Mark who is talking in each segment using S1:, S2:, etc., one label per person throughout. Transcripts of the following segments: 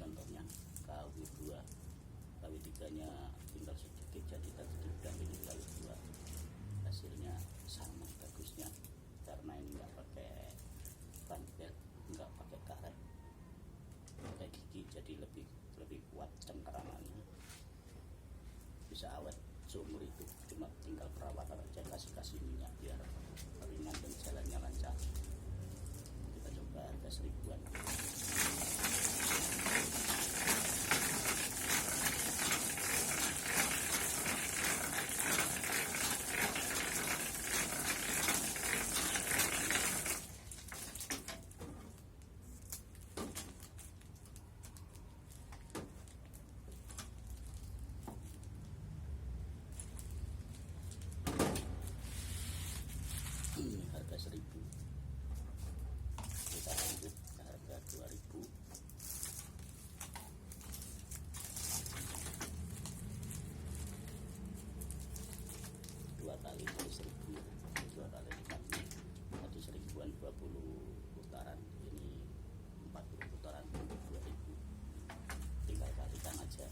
S1: contohnya KW2 KW3 nya tinggal sedikit jadi tadi didampingi KW2 hasilnya sama bagusnya karena ini nggak pakai ban belt, nggak pakai karet, pakai gigi jadi lebih kuat cengkeramannya, bisa awet seumur hidup. Cuma tinggal perawatan aja, kasih minyak biar ringan dan jalannya lancar. Kita coba harga 1000-an. Harga 1000. Kita lanjut ke harga 2000. Dua kali 1000, 2 kali lipat. Tadi 1000-an 20 putaran, ini 40 putaran untuk 2000. Tinggal kalikan aja.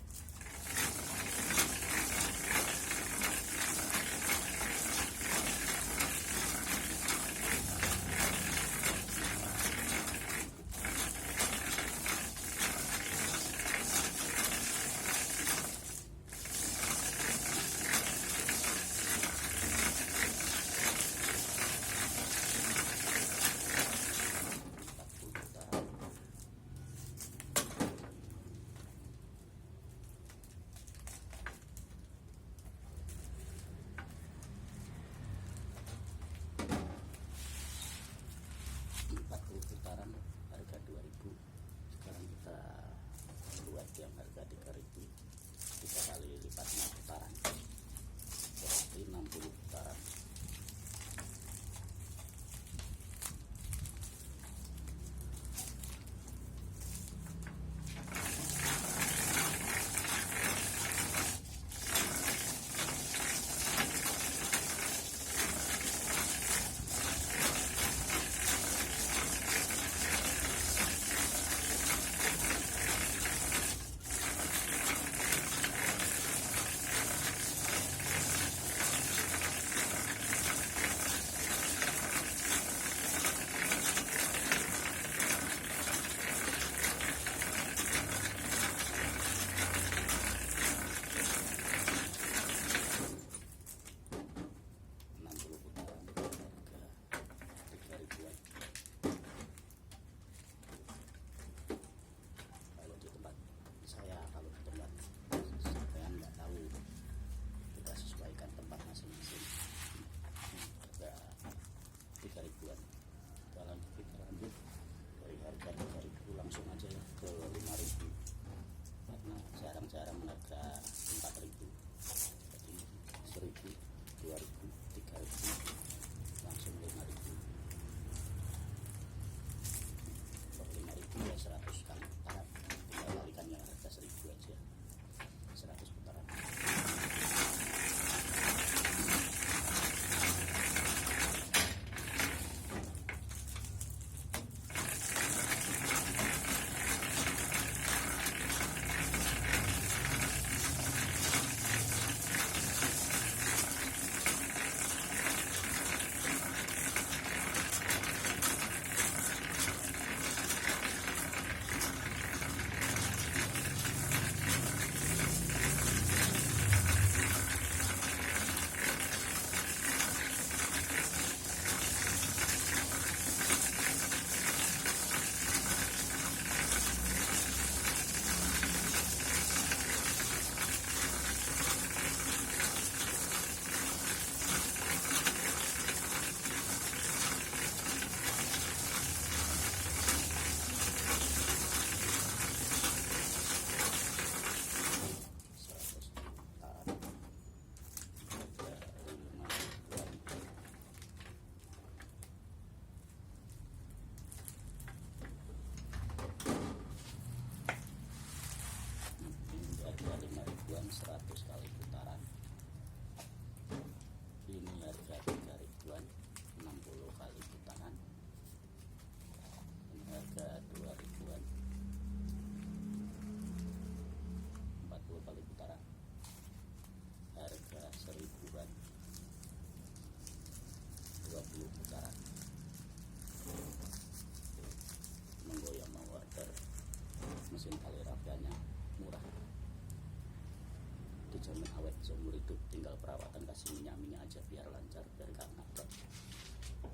S1: dijamin awet seumur hidup, tinggal perawatan, kasih minyak aja biar lancar, biar gak ngapet.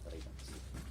S1: Terima kasih.